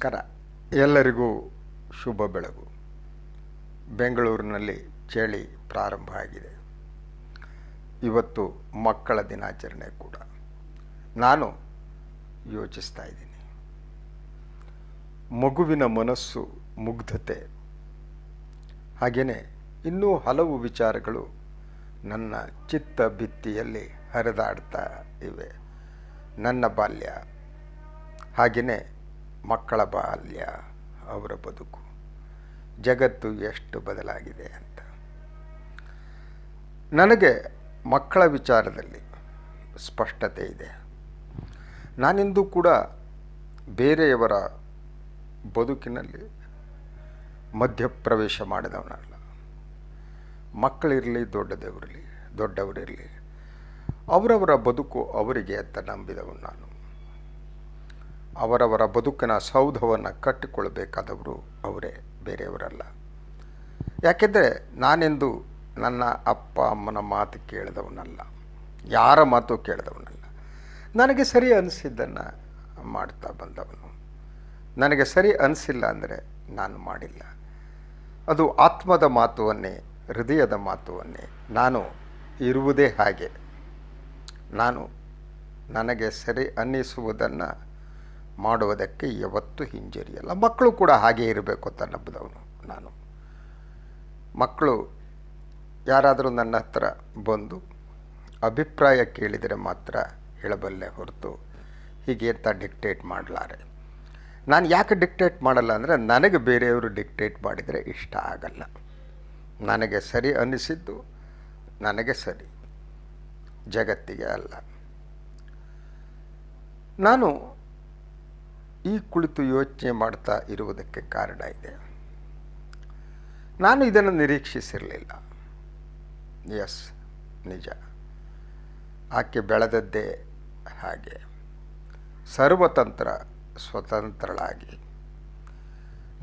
ನಮಸ್ಕಾರ. ಎಲ್ಲರಿಗೂ ಶುಭ ಬೆಳಗು. ಬೆಂಗಳೂರಿನಲ್ಲಿ ಚಳಿ ಪ್ರಾರಂಭ ಆಗಿದೆ. ಇವತ್ತು ಮಕ್ಕಳ ದಿನಾಚರಣೆ ಕೂಡ. ನಾನು ಯೋಚಿಸ್ತಾ ಇದ್ದೀನಿ, ಮಗುವಿನ ಮನಸ್ಸು, ಮುಗ್ಧತೆ, ಹಾಗೆಯೇ ಇನ್ನೂ ಹಲವು ವಿಚಾರಗಳು ನನ್ನ ಚಿತ್ತ ಭಿತ್ತಿಯಲ್ಲಿ ಹರಿದಾಡ್ತಾ ಇವೆ. ನನ್ನ ಬಾಲ್ಯ, ಹಾಗೆಯೇ ಮಕ್ಕಳ ಬಾಲ್ಯ, ಅವರ ಬದುಕು, ಜಗತ್ತು ಎಷ್ಟು ಬದಲಾಗಿದೆ ಅಂತ. ನನಗೆ ಮಕ್ಕಳ ವಿಚಾರದಲ್ಲಿ ಸ್ಪಷ್ಟತೆ ಇದೆ. ನಾನಿಂದು ಕೂಡ ಬೇರೆಯವರ ಬದುಕಿನಲ್ಲಿ ಮಧ್ಯಪ್ರವೇಶ ಮಾಡಿದವನಲ್ಲ. ಮಕ್ಕಳಿರಲಿ, ದೊಡ್ಡವರಿರಲಿ, ಅವರವರ ಬದುಕು ಅವರಿಗೆ ಅಂತ ನಂಬಿದವನು ನಾನು. ಅವರವರ ಬದುಕಿನ ಸೌಧವನ್ನು ಕಟ್ಟಿಕೊಳ್ಳಬೇಕಾದವರು ಅವರೇ, ಬೇರೆಯವರಲ್ಲ. ಯಾಕೆಂದರೆ ನಾನೆಂದು ನನ್ನ ಅಪ್ಪ ಅಮ್ಮನ ಮಾತು ಕೇಳಿದವನಲ್ಲ, ಯಾರ ಮಾತು ಕೇಳಿದವನಲ್ಲ. ನನಗೆ ಸರಿ ಅನಿಸಿದ್ದನ್ನು ಮಾಡ್ತಾ ಬಂದವನು. ನನಗೆ ಸರಿ ಅನಿಸಿಲ್ಲ ಅಂದರೆ ನಾನು ಮಾಡಿಲ್ಲ. ಅದು ಆತ್ಮದ ಮಾತುವನ್ನೇ, ಹೃದಯದ ಮಾತುವನ್ನೇ. ನಾನು ಇರುವುದೇ ಹಾಗೆ. ನನಗೆ ಸರಿ ಅನ್ನಿಸುವುದನ್ನು ಮಾಡುವುದಕ್ಕೆ ಯಾವತ್ತೂ ಹಿಂಜರಿಯಲ್ಲ. ಮಕ್ಕಳು ಕೂಡ ಹಾಗೇ ಇರಬೇಕು ಅಂತ ನಂಬಿದವನು ನಾನು. ಮಕ್ಕಳು ಯಾರಾದರೂ ನನ್ನ ಹತ್ರ ಬಂದು ಅಭಿಪ್ರಾಯ ಕೇಳಿದರೆ ಮಾತ್ರ ಹೇಳಬಲ್ಲೆ ಹೊರತು ಹೀಗೆ ಅಂತ ಡಿಕ್ಟೇಟ್ ಮಾಡಲಾರೆ. ನಾನು ಯಾಕೆ ಡಿಕ್ಟೇಟ್ ಮಾಡಲ್ಲ ಅಂದರೆ, ನನಗೆ ಬೇರೆಯವರು ಡಿಕ್ಟೇಟ್ ಮಾಡಿದರೆ ಇಷ್ಟ ಆಗಲ್ಲ. ನನಗೆ ಸರಿ ಅನ್ನಿಸಿದ್ದು ನನಗೆ ಸರಿ, ಜಗತ್ತಿಗೆ ಅಲ್ಲ. ನಾನು ಈ ಕುಳಿತು ಯೋಚನೆ ಮಾಡ್ತಾ ಇರುವುದಕ್ಕೆ ಕಾರಣ ಇದೆ. ನಾನು ಇದನ್ನು ನಿರೀಕ್ಷಿಸಿರಲಿಲ್ಲ. ಎಸ್, ನಿಜ. ಆಕೆ ಬೆಳೆದದ್ದೇ ಹಾಗೆ, ಸರ್ವತಂತ್ರ ಸ್ವತಂತ್ರಳಾಗಿ.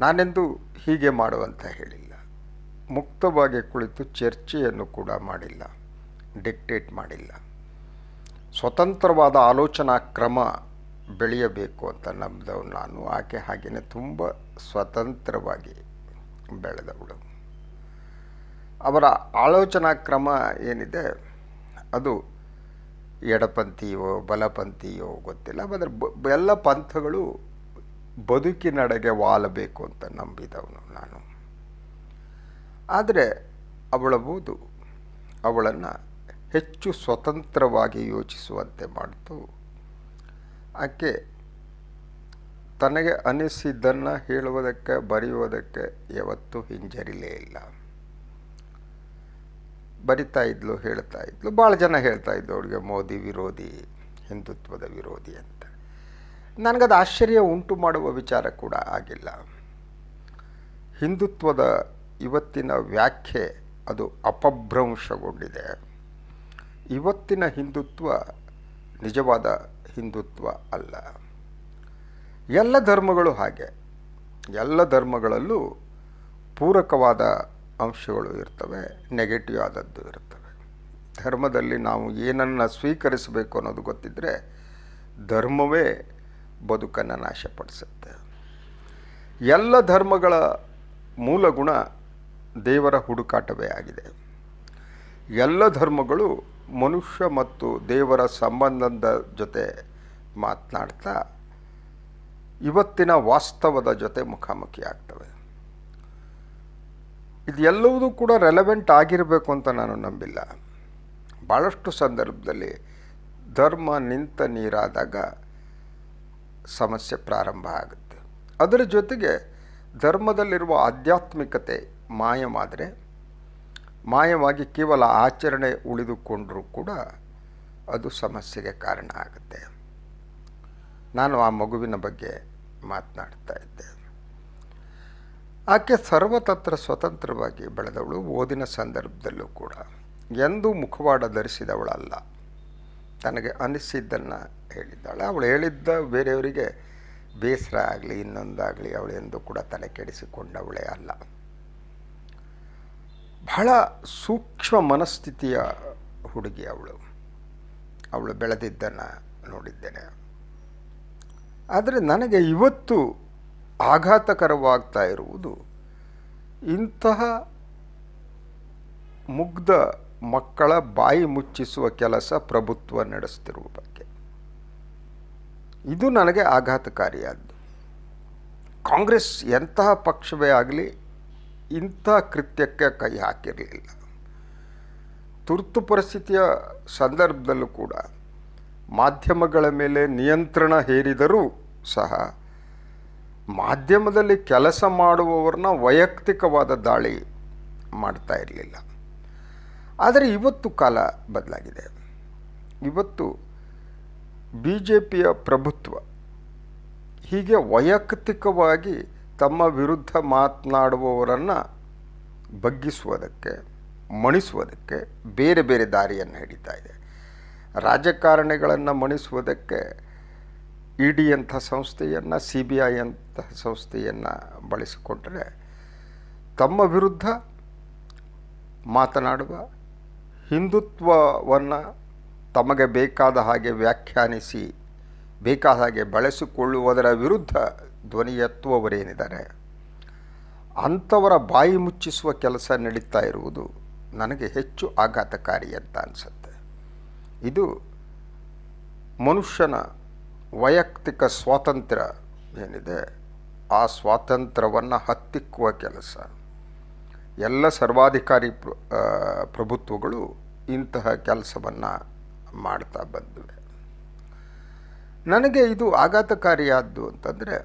ನಾನೆಂದು ಹೀಗೆ ಮಾಡುವಂತ ಹೇಳಿಲ್ಲ. ಮುಕ್ತವಾಗಿ ಕುಳಿತು ಚರ್ಚೆಯನ್ನು ಕೂಡ ಮಾಡಿಲ್ಲ, ಡಿಕ್ಟೇಟ್ ಮಾಡಿಲ್ಲ. ಸ್ವತಂತ್ರವಾದ ಆಲೋಚನಾ ಕ್ರಮ ಬೆಳೆಯಬೇಕು ಅಂತ ನಂಬಿದವನು ನಾನು. ಆಕೆ ಹಾಗೆಯೇ ತುಂಬ ಸ್ವತಂತ್ರವಾಗಿ ಬೆಳೆದವಳು. ಅವರ ಆಲೋಚನಾ ಕ್ರಮ ಏನಿದೆ ಅದು ಎಡಪಂಥಿಯೋ ಬಲಪಂಥಿಯೋ ಗೊತ್ತಿಲ್ಲ. ಆದರೆ ಎಲ್ಲ ಪಂಥಗಳು ಬದುಕಿನಡೆಗೆ ವಾಲಬೇಕು ಅಂತ ನಂಬಿದವನು ನಾನು. ಆದರೆ ಅವಳ ಓದು ಅವಳನ್ನು ಹೆಚ್ಚು ಸ್ವತಂತ್ರವಾಗಿ ಯೋಚಿಸುವಂತೆ ಮಾಡಿತು. ಆಕೆ ತನಗೆ ಅನಿಸಿದ್ದನ್ನು ಹೇಳುವುದಕ್ಕೆ, ಬರೆಯುವುದಕ್ಕೆ ಯಾವತ್ತೂ ಹಿಂಜರಿಲೇ ಇಲ್ಲ. ಬರಿತಾ ಇದ್ಲು, ಹೇಳ್ತಾ ಇದ್ಲು. ಭಾಳ ಜನ ಹೇಳ್ತಾ ಇದ್ದು ಅವಳಿಗೆ ಮೋದಿ ವಿರೋಧಿ, ಹಿಂದುತ್ವದ ವಿರೋಧಿ ಅಂತ. ನನಗದು ಆಶ್ಚರ್ಯ ಉಂಟು ಮಾಡುವ ವಿಚಾರ ಕೂಡ ಆಗಿಲ್ಲ. ಹಿಂದುತ್ವದ ಇವತ್ತಿನ ವ್ಯಾಖ್ಯೆ ಅದು ಅಪಭ್ರಂಶಗೊಂಡಿದೆ. ಇವತ್ತಿನ ಹಿಂದುತ್ವ ನಿಜವಾದ ಹಿಂದುತ್ವ ಅಲ್ಲ. ಎಲ್ಲ ಧರ್ಮಗಳು ಹಾಗೆ. ಎಲ್ಲ ಧರ್ಮಗಳಲ್ಲೂ ಪೂರಕವಾದ ಅಂಶಗಳು ಇರ್ತವೆ, ನೆಗೆಟಿವ್ ಆದದ್ದು ಇರ್ತವೆ. ಧರ್ಮದಲ್ಲಿ ನಾವು ಏನನ್ನು ಸ್ವೀಕರಿಸಬೇಕು ಅನ್ನೋದು ಗೊತ್ತಿದ್ದರೆ ಧರ್ಮವೇ ಬದುಕನ್ನು ನಾಶಪಡಿಸುತ್ತೆ. ಎಲ್ಲ ಧರ್ಮಗಳ ಮೂಲ ಗುಣ ದೇವರ ಹುಡುಕಾಟವೇ ಆಗಿದೆ. ಎಲ್ಲ ಧರ್ಮಗಳು ಮನುಷ್ಯ ಮತ್ತು ದೇವರ ಸಂಬಂಧದ ಜೊತೆ ಮಾತನಾಡ್ತಾ ಇವತ್ತಿನ ವಾಸ್ತವದ ಜೊತೆ ಮುಖಾಮುಖಿ ಆಗ್ತವೆ. ಇದು ಎಲ್ಲವೂ ಕೂಡ ರೆಲೆವೆಂಟ್ ಆಗಿರಬೇಕು ಅಂತ ನಾನು ನಂಬಿಲ್ಲ. ಭಾಳಷ್ಟು ಸಂದರ್ಭದಲ್ಲಿ ಧರ್ಮ ನಿಂತ ನೀರಾದಾಗ ಸಮಸ್ಯೆ ಪ್ರಾರಂಭ ಆಗುತ್ತೆ. ಅದರ ಜೊತೆಗೆ ಧರ್ಮದಲ್ಲಿರುವ ಆಧ್ಯಾತ್ಮಿಕತೆ ಮಾಯವಾಗಿ ಕೇವಲ ಆಚರಣೆ ಉಳಿದುಕೊಂಡರೂ ಕೂಡ ಅದು ಸಮಸ್ಯೆಗೆ ಕಾರಣ ಆಗುತ್ತೆ. ನಾನು ಆ ಮಗುವಿನ ಬಗ್ಗೆ ಮಾತನಾಡ್ತಾ ಇದ್ದೆ. ಆಕೆ ಸರ್ವತಂತ್ರ ಸ್ವತಂತ್ರವಾಗಿ ಬೆಳೆದವಳು. ಓದಿನ ಸಂದರ್ಭದಲ್ಲೂ ಕೂಡ ಎಂದೂ ಮುಖವಾಡ ಧರಿಸಿದವಳಲ್ಲ. ತನಗೆ ಅನಿಸಿದ್ದನ್ನು ಹೇಳಿದ್ದಾಳೆ. ಅವಳು ಹೇಳಿದ್ದ ಬೇರೆಯವರಿಗೆ ಬೇಸರ ಆಗಲಿ, ಇನ್ನೊಂದಾಗಲಿ, ಅವಳು ಎಂದೂ ಕೂಡ ತಲೆ ಕೆಡಿಸಿಕೊಂಡವಳೇ ಅಲ್ಲ. ಬಹಳ ಸೂಕ್ಷ್ಮ ಮನಸ್ಥಿತಿಯ ಹುಡುಗಿ ಅವಳು ಬೆಳೆದಿದ್ದನ್ನು ನೋಡಿದ್ದೇನೆ. ಆದರೆ ನನಗೆ ಇವತ್ತು ಆಘಾತಕರವಾಗ್ತಾ ಇರುವುದು ಇಂತಹ ಮುಗ್ಧ ಮಕ್ಕಳ ಬಾಯಿ ಮುಚ್ಚಿಸುವ ಕೆಲಸ ಪ್ರಭುತ್ವ ನಡೆಸ್ತಿರುವ ಬಗ್ಗೆ. ಇದು ನನಗೆ ಆಘಾತಕಾರಿಯಾದ್ದು. ಕಾಂಗ್ರೆಸ್ ಎಂತಹ ಪಕ್ಷವೇ ಆಗಲಿ ಇಂಥ ಕೃತ್ಯಕ್ಕೆ ಕೈ ಹಾಕಿರಲಿಲ್ಲ. ತುರ್ತು ಪರಿಸ್ಥಿತಿಯ ಸಂದರ್ಭದಲ್ಲೂ ಕೂಡ ಮಾಧ್ಯಮಗಳ ಮೇಲೆ ನಿಯಂತ್ರಣ ಹೇರಿದರೂ ಸಹ ಮಾಧ್ಯಮದಲ್ಲಿ ಕೆಲಸ ಮಾಡುವವರನ್ನ ವೈಯಕ್ತಿಕವಾದ ದಾಳಿ ಮಾಡ್ತಾ ಇರಲಿಲ್ಲ. ಆದರೆ ಇವತ್ತು ಕಾಲ ಬದಲಾಗಿದೆ. ಇವತ್ತು BJPಯ ಪ್ರಭುತ್ವ ಹೀಗೆ ವೈಯಕ್ತಿಕವಾಗಿ ತಮ್ಮ ವಿರುದ್ಧ ಮಾತನಾಡುವವರನ್ನು ಬಗ್ಗಿಸುವುದಕ್ಕೆ, ಮಣಿಸುವುದಕ್ಕೆ ಬೇರೆ ಬೇರೆ ದಾರಿಯನ್ನು ಹಿಡಿತಾ ಇದೆ. ರಾಜಕಾರಣಿಗಳನ್ನು ಮಣಿಸುವುದಕ್ಕೆ ED ಅಂಥ ಸಂಸ್ಥೆಯನ್ನು, CBI ಅಂಥ ಸಂಸ್ಥೆಯನ್ನು ಬಳಸಿಕೊಂಡರೆ, ತಮ್ಮ ವಿರುದ್ಧ ಮಾತನಾಡುವ, ಹಿಂದುತ್ವವನ್ನು ತಮಗೆ ಬೇಕಾದ ಹಾಗೆ ವ್ಯಾಖ್ಯಾನಿಸಿ ಬೇಕಾದ ಹಾಗೆ ಬಳಸಿಕೊಳ್ಳುವುದರ ವಿರುದ್ಧ ಧ್ವನಿ ಎತ್ತುವವರೇನಿದ್ದಾರೆ ಅಂಥವರ ಬಾಯಿ ಮುಚ್ಚಿಸುವ ಕೆಲಸ ನಡೀತಾ ಇರುವುದು ನನಗೆ ಹೆಚ್ಚು ಆಘಾತಕಾರಿ ಅಂತ ಅನಿಸುತ್ತೆ. ಇದು ಮನುಷ್ಯನ ವೈಯಕ್ತಿಕ ಸ್ವಾತಂತ್ರ್ಯ ಏನಿದೆ ಆ ಸ್ವಾತಂತ್ರ್ಯವನ್ನು ಹತ್ತಿಕ್ಕುವ ಕೆಲಸ. ಎಲ್ಲ ಸರ್ವಾಧಿಕಾರಿ ಪ್ರಭುತ್ವಗಳು ಇಂತಹ ಕೆಲಸವನ್ನು ಮಾಡ್ತಾ ಬಂದಿವೆ. ನನಗೆ ಇದು ಆಘಾತಕಾರಿಯಾದ್ದು ಅಂತಂದರೆ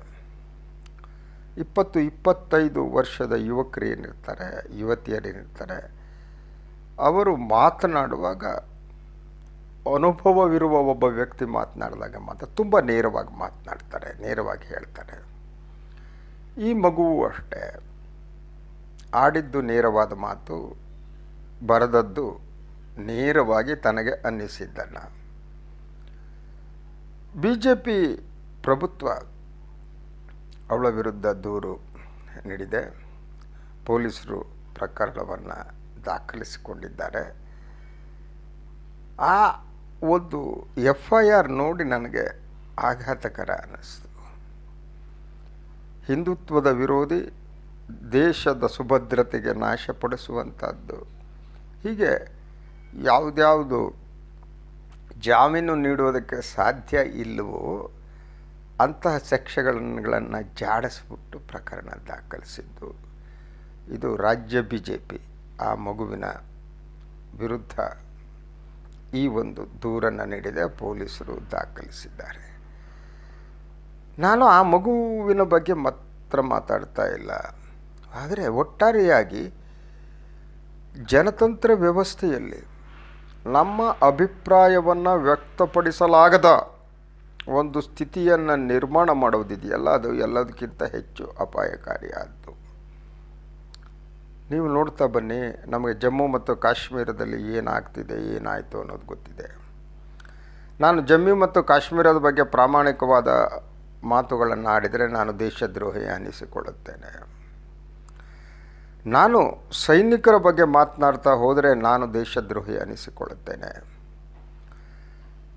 20-25 ವರ್ಷದ ಯುವಕರು ಏನಿರ್ತಾರೆ, ಯುವತಿಯರೇನಿರ್ತಾರೆ, ಅವರು ಮಾತನಾಡುವಾಗ ಅನುಭವವಿರುವ ಒಬ್ಬ ವ್ಯಕ್ತಿ ಮಾತನಾಡಿದಾಗ ಮಾತ್ರ ತುಂಬ ನೇರವಾಗಿ ಮಾತನಾಡ್ತಾರೆ, ನೇರವಾಗಿ ಹೇಳ್ತಾರೆ. ಈ ಮಗುವು ಅಷ್ಟೇ ಆಡಿದ್ದು ನೇರವಾದ ಮಾತು, ಬರೆದದ್ದು ನೇರವಾಗಿ ತನಗೆ ಅನ್ನಿಸಿದ್ದನ್ನು. BJP ಪ್ರಭುತ್ವ ಅವಳ ವಿರುದ್ಧ ದೂರು ನೀಡಿದೆ. ಪೊಲೀಸರು ಪ್ರಕರಣವನ್ನು ದಾಖಲಿಸಿಕೊಂಡಿದ್ದಾರೆ. ಆ ಒಂದು FIR ನೋಡಿ ನನಗೆ ಆಘಾತಕರ ಅನ್ನಿಸ್ತು. ಹಿಂದುತ್ವದ ವಿರೋಧಿ, ದೇಶದ ಸುಭದ್ರತೆಗೆ ನಾಶಪಡಿಸುವಂಥದ್ದು, ಹೀಗೆ ಯಾವುದ್ಯಾವುದು ಜಾಮೀನು ನೀಡುವುದಕ್ಕೆ ಸಾಧ್ಯ ಇಲ್ಲವೋ ಅಂತಹ ಸೆಕ್ಷನ್ಗಳನ್ನು ಜಾಡಿಸ್ಬಿಟ್ಟು ಪ್ರಕರಣ ದಾಖಲಿಸಿದ್ದು. ಇದು ರಾಜ್ಯ BJP ಆ ಮಗುವಿನ ವಿರುದ್ಧ ಈ ಒಂದು ದೂರನ್ನು ನೀಡಿದೆ, ಪೊಲೀಸರು ದಾಖಲಿಸಿದ್ದಾರೆ. ನಾನು ಆ ಮಗುವಿನ ಬಗ್ಗೆ ಮಾತ್ರ ಮಾತಾಡ್ತಾ ಇಲ್ಲ, ಆದರೆ ಒಟ್ಟಾರೆಯಾಗಿ ಜನತಂತ್ರ ವ್ಯವಸ್ಥೆಯಲ್ಲಿ ನಮ್ಮ ಅಭಿಪ್ರಾಯವನ್ನು ವ್ಯಕ್ತಪಡಿಸಲಾಗದ ಒಂದು ಸ್ಥಿತಿಯನ್ನು ನಿರ್ಮಾಣ ಮಾಡೋದಿದೆಯಲ್ಲ, ಅದು ಎಲ್ಲದಕ್ಕಿಂತ ಹೆಚ್ಚು ಅಪಾಯಕಾರಿಯಾದ್ದು. ನೀವು ನೋಡ್ತಾ ಬನ್ನಿ, ನಮಗೆ ಜಮ್ಮು ಮತ್ತು ಕಾಶ್ಮೀರದಲ್ಲಿ ಏನಾಗ್ತಿದೆ, ಏನಾಯಿತು ಅನ್ನೋದು ಗೊತ್ತಿದೆ. ನಾನು ಜಮ್ಮು ಮತ್ತು ಕಾಶ್ಮೀರದ ಬಗ್ಗೆ ಪ್ರಾಮಾಣಿಕವಾದ ಮಾತುಗಳನ್ನು ಆಡಿದರೆ ನಾನು ದೇಶದ್ರೋಹಿ ಅನ್ನಿಸಿಕೊಳ್ಳುತ್ತೇನೆ. ನಾನು ಸೈನಿಕರ ಬಗ್ಗೆ ಮಾತನಾಡ್ತಾ ಹೋದರೆ ನಾನು ದೇಶದ್ರೋಹಿ ಅನ್ನಿಸಿಕೊಳ್ಳುತ್ತೇನೆ.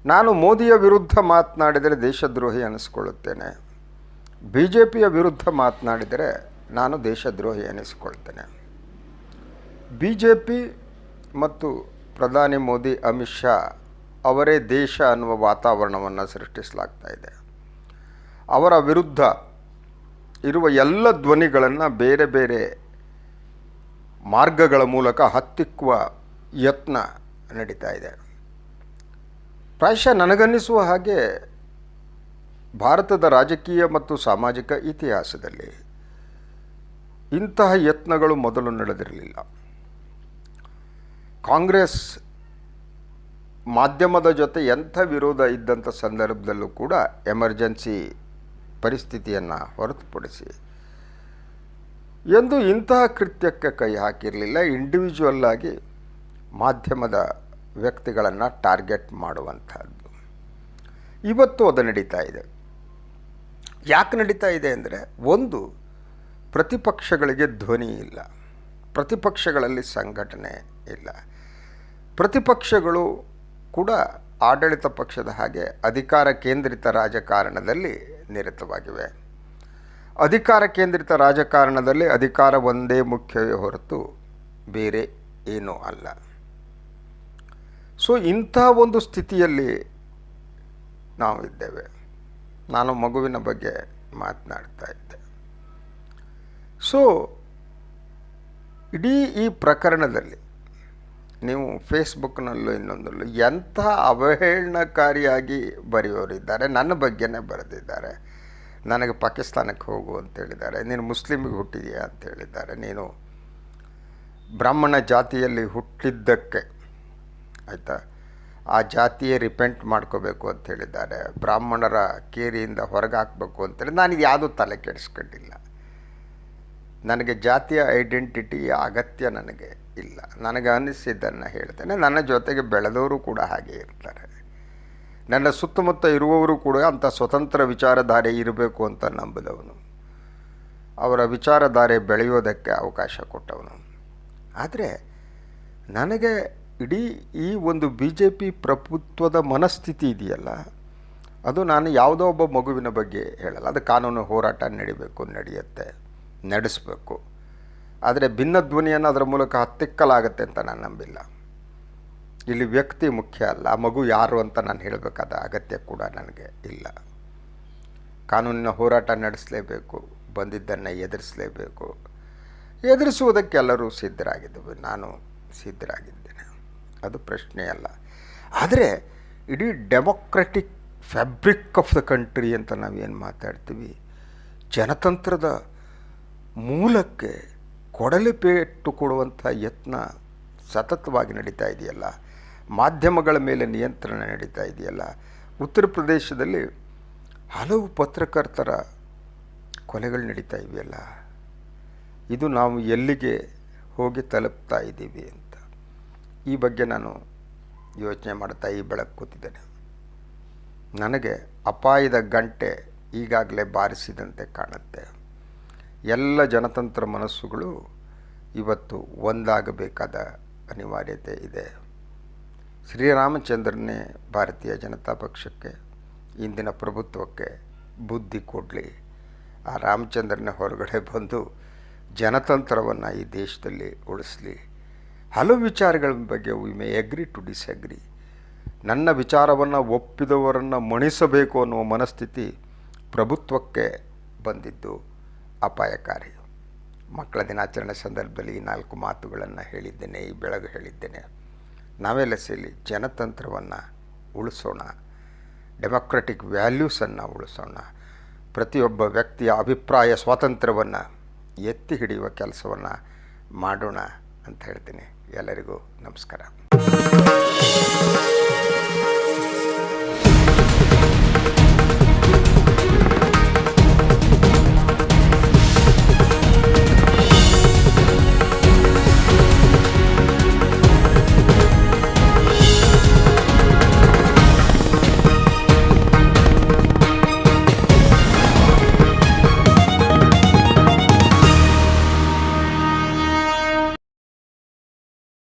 ನಾನು ಮೋದಿಯ ವಿರುದ್ಧ ಮಾತನಾಡಿದರೆ ದೇಶದ್ರೋಹಿ ಅನ್ನಿಸಿಕೊಳ್ಳುತ್ತೇನೆ. BJPಯ ವಿರುದ್ಧ ಮಾತನಾಡಿದರೆ ನಾನು ದೇಶದ್ರೋಹಿ ಅನ್ನಿಸಿಕೊಳ್ತೇನೆ. BJP ಮತ್ತು ಪ್ರಧಾನಿ ಮೋದಿ, ಅಮಿತ್ ಶಾ ಅವರೇ ದೇಶ ಅನ್ನುವ ವಾತಾವರಣವನ್ನು ಸೃಷ್ಟಿಸಲಾಗ್ತಾ ಇದೆ. ಅವರ ವಿರುದ್ಧ ಇರುವ ಎಲ್ಲ ಧ್ವನಿಗಳನ್ನು ಬೇರೆ ಬೇರೆ ಮಾರ್ಗಗಳ ಮೂಲಕ ಹತ್ತಿಕ್ಕುವ ಯತ್ನ ನಡೀತಾ ಇದೆ. ಪ್ರಾಯಶಃ ನನಗನ್ನಿಸುವ ಹಾಗೆ ಭಾರತದ ರಾಜಕೀಯ ಮತ್ತು ಸಾಮಾಜಿಕ ಇತಿಹಾಸದಲ್ಲಿ ಇಂತಹ ಯತ್ನಗಳು ಮೊದಲು ನಡೆದಿರಲಿಲ್ಲ. ಕಾಂಗ್ರೆಸ್ ಮಾಧ್ಯಮದ ಜೊತೆ ಎಂಥ ವಿರೋಧ ಇದ್ದಂಥ ಸಂದರ್ಭದಲ್ಲೂ ಕೂಡ ಎಮರ್ಜೆನ್ಸಿ ಪರಿಸ್ಥಿತಿಯನ್ನು ಹೊರತುಪಡಿಸಿ ಎಂದು ಇಂತಹ ಕೃತ್ಯಕ್ಕೆ ಕೈ ಹಾಕಿರಲಿಲ್ಲ. ಇಂಡಿವಿಜುವಲ್ ಆಗಿ ಮಾಧ್ಯಮದ ವ್ಯಕ್ತಿಗಳನ್ನು ಟಾರ್ಗೆಟ್ ಮಾಡುವಂಥದ್ದು. ಇವತ್ತು ಅದು ನಡೀತಾ ಇದೆ. ಯಾಕೆ ನಡೀತಾ ಇದೆ ಅಂದರೆ, ಒಂದು, ಪ್ರತಿಪಕ್ಷಗಳಿಗೆ ಧ್ವನಿ ಇಲ್ಲ, ಪ್ರತಿಪಕ್ಷಗಳಲ್ಲಿ ಸಂಘಟನೆ ಇಲ್ಲ. ಪ್ರತಿಪಕ್ಷಗಳು ಕೂಡ ಆಡಳಿತ ಪಕ್ಷದ ಹಾಗೆ ಅಧಿಕಾರ ಕೇಂದ್ರಿತ ರಾಜಕಾರಣದಲ್ಲಿ ನಿರತವಾಗಿವೆ. ಅಧಿಕಾರ ಕೇಂದ್ರಿತ ರಾಜಕಾರಣದಲ್ಲಿ ಅಧಿಕಾರ ಒಂದೇ ಮುಖ್ಯವೇ ಹೊರತು ಬೇರೆ ಏನೂ ಅಲ್ಲ. ಸೊ ಇಂಥ ಒಂದು ಸ್ಥಿತಿಯಲ್ಲಿ ನಾವು ಇದ್ದೇವೆ. ನಾನು ಮಗುವಿನ ಬಗ್ಗೆ ಮಾತನಾಡ್ತಾ ಇದ್ದೆ. ಸೊ ಇಡೀ ಈ ಪ್ರಕರಣದಲ್ಲಿ ನೀವು ಫೇಸ್ಬುಕ್ನಲ್ಲೂ ಇನ್ನೊಂದರಲ್ಲೂ ಎಂಥ ಅವಹೇಳನಕಾರಿಯಾಗಿ ಬರೆಯೋರಿದ್ದಾರೆ. ನನ್ನ ಬಗ್ಗೆನೇ ಬರೆದಿದ್ದಾರೆ. ನನಗೆ ಪಾಕಿಸ್ತಾನಕ್ಕೆ ಹೋಗು ಅಂತೇಳಿದ್ದಾರೆ, ನೀನು ಮುಸ್ಲಿಮಿಗೆ ಹುಟ್ಟಿದೆಯಾ ಅಂತೇಳಿದ್ದಾರೆ, ನೀನು ಬ್ರಾಹ್ಮಣ ಜಾತಿಯಲ್ಲಿ ಹುಟ್ಟಿದ್ದಕ್ಕೆ ಆಯಿತಾ ಆ ಜಾತಿಯೇ ರಿಪೆಂಟ್ ಮಾಡ್ಕೋಬೇಕು ಅಂತೇಳಿದ್ದಾರೆ, ಬ್ರಾಹ್ಮಣರ ಕೇರಿಯಿಂದ ಹೊರಗೆ ಹಾಕಬೇಕು ಅಂತೇಳಿ. ನಾನಿದು ಯಾವುದೂ ತಲೆ ಕೆಡಿಸ್ಕೊಂಡಿಲ್ಲ. ನನಗೆ ಜಾತಿಯ ಐಡೆಂಟಿಟಿ ಅಗತ್ಯ ನನಗೆ ಇಲ್ಲ. ನನಗೆ ಅನ್ನಿಸಿದ್ದನ್ನು ಹೇಳ್ತೇನೆ. ನನ್ನ ಜೊತೆಗೆ ಬೆಳೆದವರು ಕೂಡ ಹಾಗೆ ಇರ್ತಾರೆ. ನನ್ನ ಸುತ್ತಮುತ್ತ ಇರುವವರು ಕೂಡ ಅಂಥ ಸ್ವತಂತ್ರ ವಿಚಾರಧಾರೆ ಇರಬೇಕು ಅಂತ ನಂಬಿದವನು, ಅವರ ವಿಚಾರಧಾರೆ ಬೆಳೆಯೋದಕ್ಕೆ ಅವಕಾಶ ಕೊಟ್ಟವನು. ಆದರೆ ನನಗೆ ಇಡೀ ಈ ಒಂದು BJP ಪ್ರಭುತ್ವದ ಮನಸ್ಥಿತಿ ಇದೆಯಲ್ಲ, ಅದು ನಾನು ಯಾವುದೋ ಒಬ್ಬ ಮಗುವಿನ ಬಗ್ಗೆ ಹೇಳಲ್ಲ. ಅದು ಕಾನೂನು ಹೋರಾಟ ನಡಿಬೇಕು, ನಡೆಯುತ್ತೆ, ನಡೆಸಬೇಕು. ಆದರೆ ಭಿನ್ನ ಧ್ವನಿಯನ್ನು ಅದರ ಮೂಲಕ ಹತ್ತಿಕ್ಕಲಾಗತ್ತೆ ಅಂತ ನಾನು ನಂಬಿಲ್ಲ. ಇಲ್ಲಿ ವ್ಯಕ್ತಿ ಮುಖ್ಯ ಅಲ್ಲ, ಆ ಮಗು ಯಾರು ಅಂತ ನಾನು ಹೇಳಬೇಕಾದ ಅಗತ್ಯ ಕೂಡ ನನಗೆ ಇಲ್ಲ. ಕಾನೂನಿನ ಹೋರಾಟ ನಡೆಸಲೇಬೇಕು, ಬಂದಿದ್ದನ್ನು ಎದುರಿಸಲೇಬೇಕು. ಎದುರಿಸುವುದಕ್ಕೆ ಎಲ್ಲರೂ ಸಿದ್ಧರಾಗಿದ್ದೇವೆ, ನಾನು ಸಿದ್ಧರಾಗಿದ್ದೇನೆ, ಅದು ಪ್ರಶ್ನೆ ಅಲ್ಲ. ಆದರೆ ಇಡೀ democratic fabric of the country ಅಂತ ನಾವೇನು ಮಾತಾಡ್ತೀವಿ, ಜನತಂತ್ರದ ಮೂಲಕ್ಕೆ ಕೊಡಲಿಪೇಟು ಕೊಡುವಂಥ ಯತ್ನ ಸತತವಾಗಿ ನಡೀತಾ ಇದೆಯಲ್ಲ, ಮಾಧ್ಯಮಗಳ ಮೇಲೆ ನಿಯಂತ್ರಣ ನಡೀತಾ ಇದೆಯಲ್ಲ. ಉತ್ತರ ಪ್ರದೇಶದಲ್ಲಿ ಹಲವು ಪತ್ರಕರ್ತರ ಕೊಲೆಗಳು ನಡೀತಾ ಇವೆಯಲ್ಲ, ಇದು ನಾವು ಎಲ್ಲಿಗೆ ಹೋಗಿ ತಲುಪ್ತಾ ಇದ್ದೀವಿ ಅಂತ ಈ ಬಗ್ಗೆ ನಾನು ಯೋಚನೆ ಮಾಡ್ತಾ ಈ ಬೆಳಕು ಕೂತಿದ್ದೇನೆ. ನನಗೆ ಅಪಾಯದ ಗಂಟೆ ಈಗಾಗಲೇ ಬಾರಿಸಿದಂತೆ ಕಾಣುತ್ತೆ. ಎಲ್ಲ ಜನತಂತ್ರ ಮನಸ್ಸುಗಳು ಇವತ್ತು ಒಂದಾಗಬೇಕಾದ ಅನಿವಾರ್ಯತೆ ಇದೆ. ಶ್ರೀರಾಮಚಂದ್ರನೇ ಭಾರತೀಯ ಜನತಾ ಪಕ್ಷಕ್ಕೆ, ಇಂದಿನ ಪ್ರಭುತ್ವಕ್ಕೆ ಬುದ್ಧಿ ಕೊಡಲಿ. ಆ ರಾಮಚಂದ್ರನೇ ಹೊರಗಡೆ ಬಂದು ಜನತಂತ್ರವನ್ನು ಈ ದೇಶದಲ್ಲಿ ಉಳಿಸಲಿ. ಹಲವು ವಿಚಾರಗಳ ಬಗ್ಗೆ we may agree to disagree. ನನ್ನ ವಿಚಾರವನ್ನು ಒಪ್ಪಿದವರನ್ನು ಮಣಿಸಬೇಕು ಅನ್ನುವ ಮನಸ್ಥಿತಿ ಪ್ರಭುತ್ವಕ್ಕೆ ಬಂದಿದ್ದು ಅಪಾಯಕಾರಿ. ಮಕ್ಕಳ ದಿನಾಚರಣೆ ಸಂದರ್ಭದಲ್ಲಿ ಈ 4 ಮಾತುಗಳನ್ನು ಹೇಳಿದ್ದೇನೆ, ಈ ಬೆಳಗ್ಗೆ ಹೇಳಿದ್ದೇನೆ. ನಾವೆಲ್ಲ ಸೇರಿ ಜನತಂತ್ರವನ್ನು ಉಳಿಸೋಣ, ಡೆಮೊಕ್ರೆಟಿಕ್ ವ್ಯಾಲ್ಯೂಸನ್ನು ಉಳಿಸೋಣ, ಪ್ರತಿಯೊಬ್ಬ ವ್ಯಕ್ತಿಯ ಅಭಿಪ್ರಾಯ ಸ್ವಾತಂತ್ರ್ಯವನ್ನು ಎತ್ತಿ ಹಿಡಿಯುವ ಕೆಲಸವನ್ನು ಮಾಡೋಣ ಅಂತ ಹೇಳ್ತೀನಿ. ಎಲ್ಲರಿಗೂ ನಮಸ್ಕಾರ.